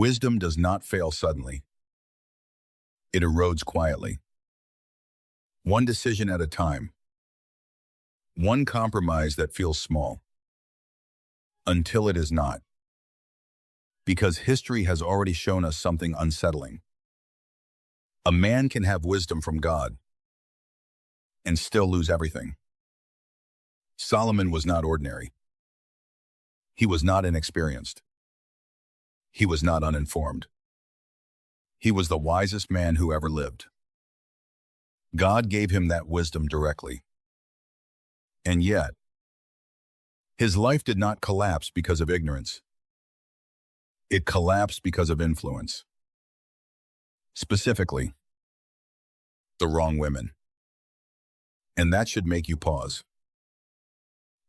Wisdom does not fail suddenly. It erodes quietly. One decision at a time. One compromise that feels small. Until it is not. Because history has already shown us something unsettling. A man can have wisdom from God and still lose everything. Solomon was not ordinary. He was not inexperienced. He was not uninformed. He was the wisest man who ever lived. God gave him that wisdom directly. And yet, his life did not collapse because of ignorance. It collapsed because of influence. Specifically, the wrong women. And that should make you pause.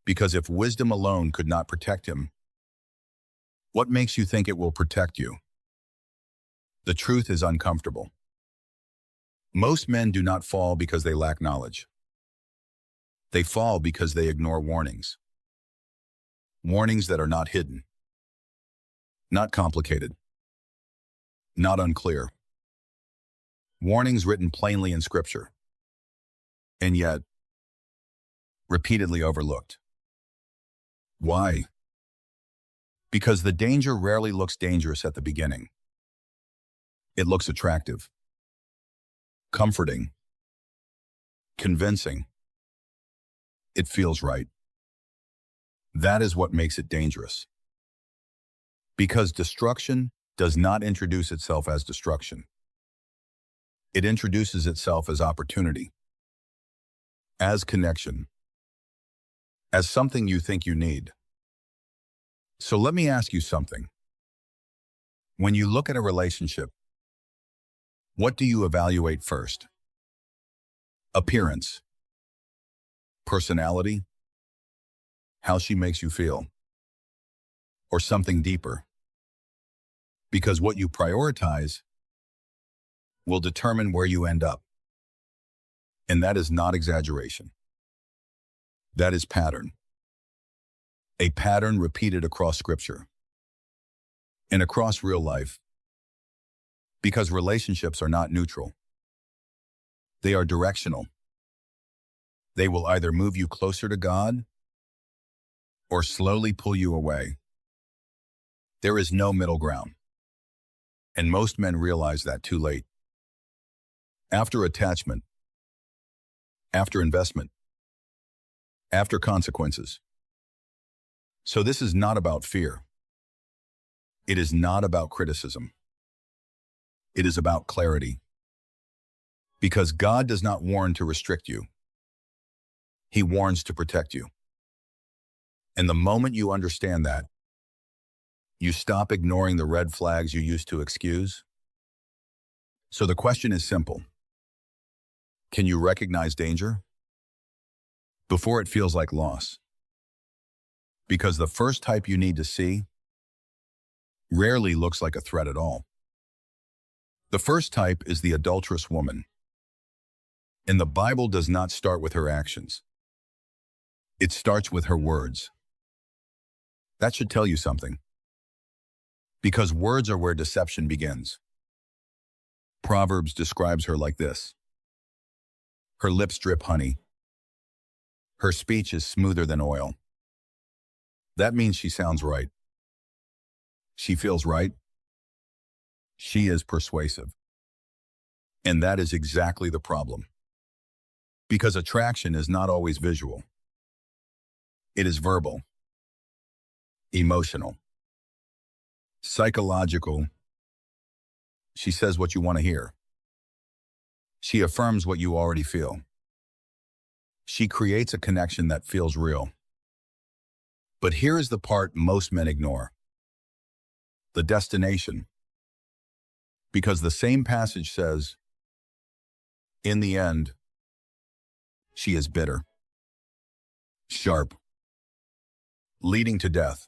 Because if wisdom alone could not protect him, what makes you think it will protect you? The truth is uncomfortable. Most men do not fall because they lack knowledge. They fall because they ignore warnings. Warnings that are not hidden, not complicated, not unclear. Warnings written plainly in Scripture, and yet repeatedly overlooked. Why? Because the danger rarely looks dangerous at the beginning. It looks attractive, comforting, convincing. It feels right. That is what makes it dangerous. Because destruction does not introduce itself as destruction. It introduces itself as opportunity, as connection, as something you think you need. So let me ask you something. When you look at a relationship, what do you evaluate first? Appearance, personality, how she makes you feel, or something deeper? Because what you prioritize will determine where you end up. And that is not exaggeration. That is pattern. A pattern repeated across Scripture and across real life. Because relationships are not neutral. They are directional. They will either move you closer to God or slowly pull you away. There is no middle ground. And most men realize that too late. After attachment, after investment, after consequences. So this is not about fear. It is not about criticism. It is about clarity. Because God does not warn to restrict you. He warns to protect you. And the moment you understand that, you stop ignoring the red flags you used to excuse. So the question is simple. Can you recognize danger before it feels like loss? Because the first type you need to see rarely looks like a threat at all. The first type is the adulterous woman. And the Bible does not start with her actions. It starts with her words. That should tell you something. Because words are where deception begins. Proverbs describes her like this. Her lips drip honey. Her speech is smoother than oil. That means she sounds right. She feels right. She is persuasive. And that is exactly the problem. Because attraction is not always visual. It is verbal, emotional, psychological. She says what you want to hear. She affirms what you already feel. She creates a connection that feels real. But here is the part most men ignore. The destination. Because the same passage says, in the end, she is bitter, sharp, leading to death.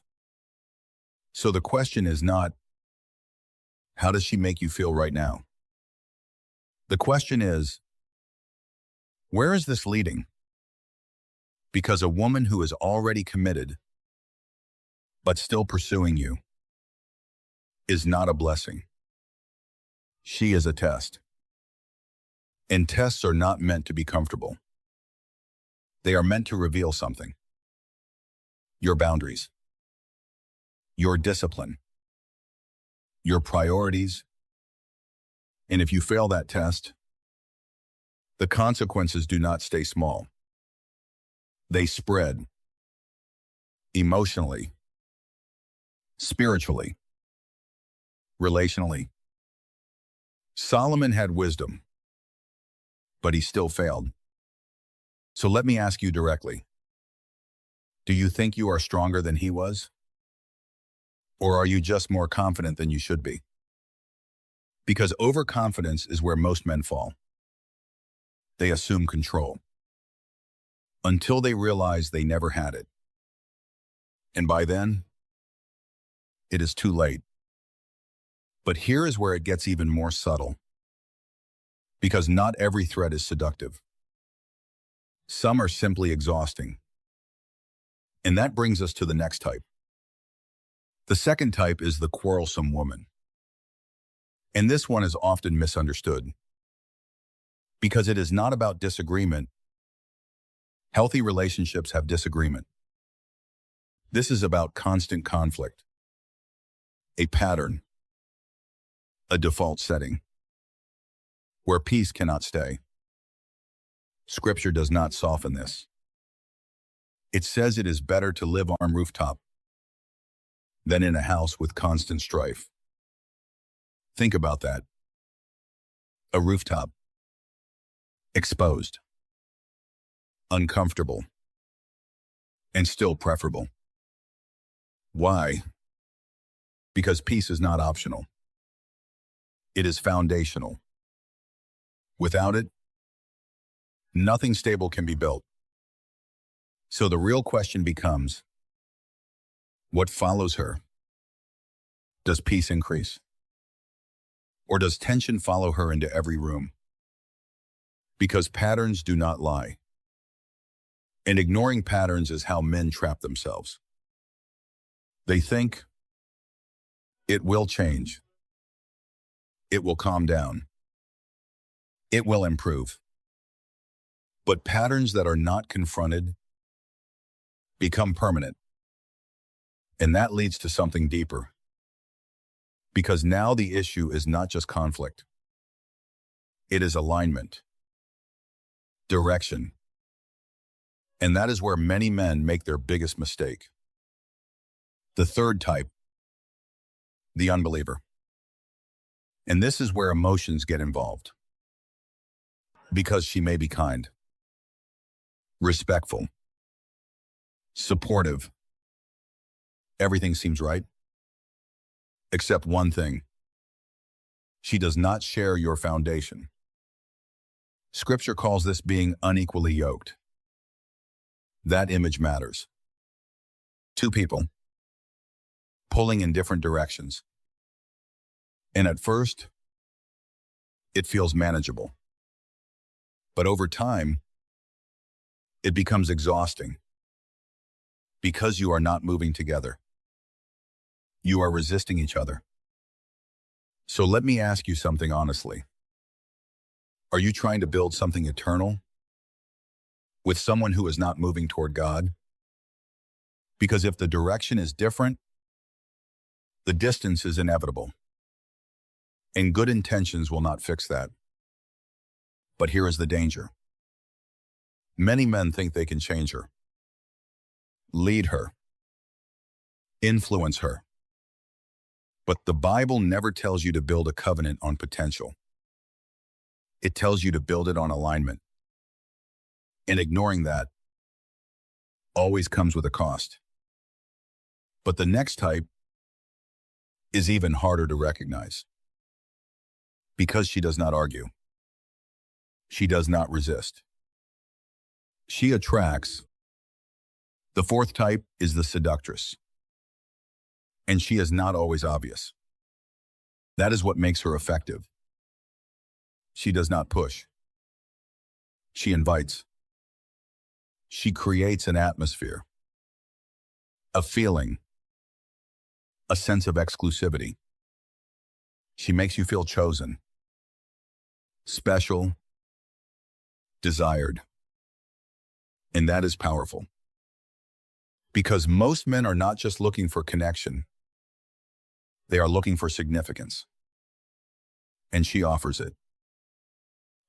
So the question is not, how does she make you feel right now? The question is, where is this leading? Because a woman who is already committed, but still pursuing you, is not a blessing. She is a test. And tests are not meant to be comfortable. They are meant to reveal something. Your boundaries, your discipline, your priorities. And if you fail that test, the consequences do not stay small. They spread emotionally, spiritually, relationally. Solomon had wisdom, but he still failed. So let me ask you directly. Do you think you are stronger than he was? Or are you just more confident than you should be? Because overconfidence is where most men fall. They assume control until they realize they never had it. And by then, it is too late. But here is where it gets even more subtle. Because not every threat is seductive. Some are simply exhausting. And that brings us to the next type. The second type is the quarrelsome woman. And this one is often misunderstood. Because it is not about disagreement. Healthy relationships have disagreement. This is about constant conflict, a pattern, a default setting, where peace cannot stay. Scripture does not soften this. It says it is better to live on a rooftop than in a house with constant strife. Think about that. A rooftop. Exposed. Uncomfortable. And still preferable. Why? Because peace is not optional. It is foundational. Without it, nothing stable can be built. So the real question becomes, what follows her? Does peace increase? Or does tension follow her into every room? Because patterns do not lie. And ignoring patterns is how men trap themselves. They think, it will change. It will calm down. It will improve. But patterns that are not confronted become permanent. And that leads to something deeper. Because now the issue is not just conflict. It is alignment, direction. And that is where many men make their biggest mistake. The third type, the unbeliever. And this is where emotions get involved. Because she may be kind, respectful, supportive. Everything seems right. Except one thing. She does not share your foundation. Scripture calls this being unequally yoked. That image matters. Two people pulling in different directions. And at first, it feels manageable. But over time, it becomes exhausting. Because you are not moving together. You are resisting each other. So let me ask you something honestly. Are you trying to build something eternal with someone who is not moving toward God? Because if the direction is different, the distance is inevitable. And good intentions will not fix that. But here is the danger. Many men think they can change her, lead her, influence her. But the Bible never tells you to build a covenant on potential. It tells you to build it on alignment. And ignoring that always comes with a cost. But the next type is even harder to recognize. Because she does not argue. She does not resist. She attracts. The fourth type is the seductress. And she is not always obvious. That is what makes her effective. She does not push. She invites. She creates an atmosphere, a feeling, a sense of exclusivity. She makes you feel chosen, special, desired. And that is powerful. Because most men are not just looking for connection, they are looking for significance. And she offers it.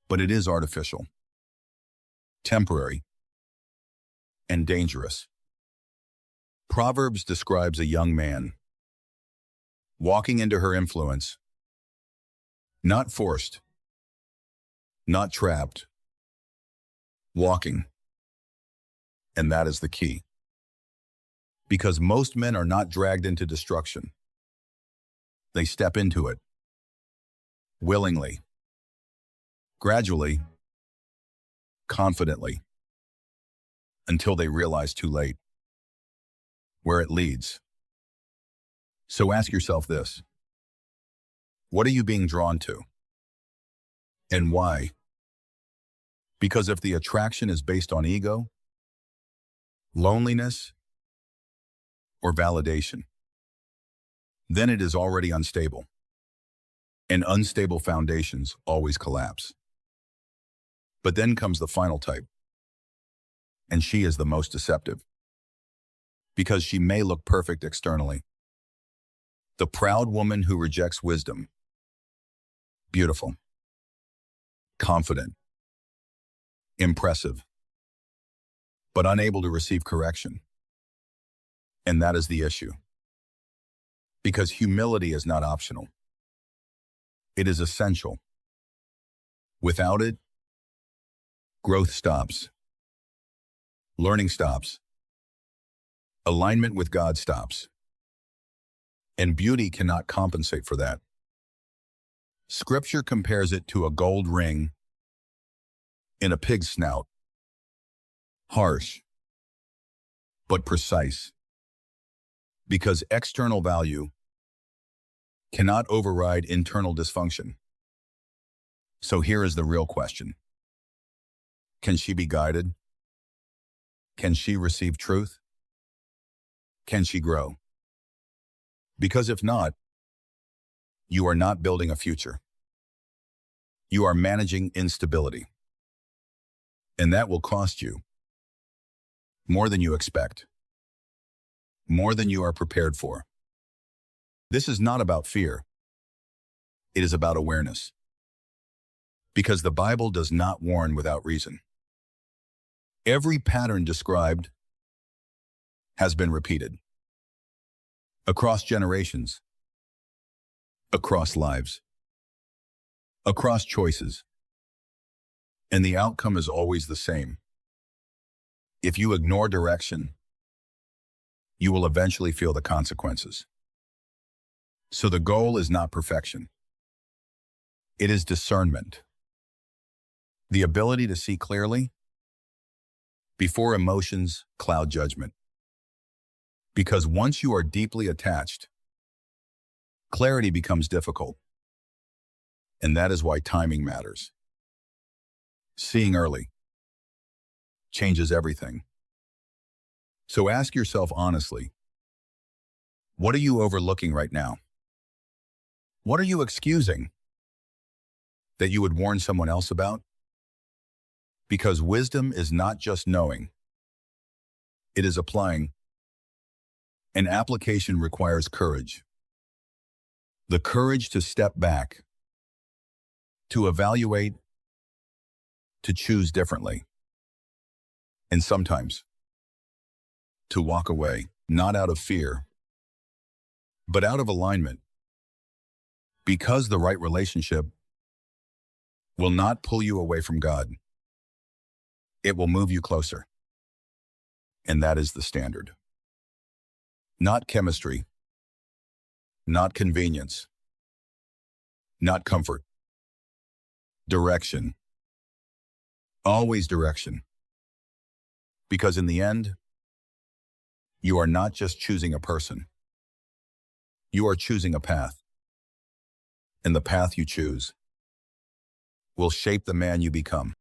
But it is artificial, temporary, and dangerous. Proverbs describes a young man walking into her influence, not forced, not trapped, walking. And that is the key. Because most men are not dragged into destruction. They step into it willingly, gradually, confidently, until they realize too late where it leads. So ask yourself this: what are you being drawn to? And why? Because if the attraction is based on ego, loneliness, or validation, then it is already unstable. And unstable foundations always collapse. But then comes the final type. And she is the most deceptive. Because she may look perfect externally. The proud woman who rejects wisdom. Beautiful. Confident. Impressive. But unable to receive correction. And that is the issue. Because humility is not optional. It is essential. Without it, growth stops. Learning stops. Alignment with God stops. And beauty cannot compensate for that. Scripture compares it to a gold ring in a pig's snout. Harsh, but precise. Because external value cannot override internal dysfunction. So here is the real question. Can she be guided? Can she receive truth? Can she grow? Because if not, you are not building a future. You are managing instability. And that will cost you more than you expect, more than you are prepared for. This is not about fear. It is about awareness. Because the Bible does not warn without reason. Every pattern described has been repeated. Across generations. Across lives. Across choices. And the outcome is always the same. If you ignore direction, you will eventually feel the consequences. So the goal is not perfection. It is discernment. The ability to see clearly before emotions cloud judgment. Because once you are deeply attached, clarity becomes difficult. And that is why timing matters. Seeing early changes everything. So ask yourself honestly, what are you overlooking right now? What are you excusing that you would warn someone else about? Because wisdom is not just knowing, it is applying. And application requires courage. The courage to step back, to evaluate, to choose differently. And sometimes, to walk away, not out of fear, but out of alignment. Because the right relationship will not pull you away from God. It will move you closer. And that is the standard. Not chemistry, not convenience, not comfort. Direction. Always direction. Because in the end, you are not just choosing a person. You are choosing a path. And the path you choose will shape the man you become.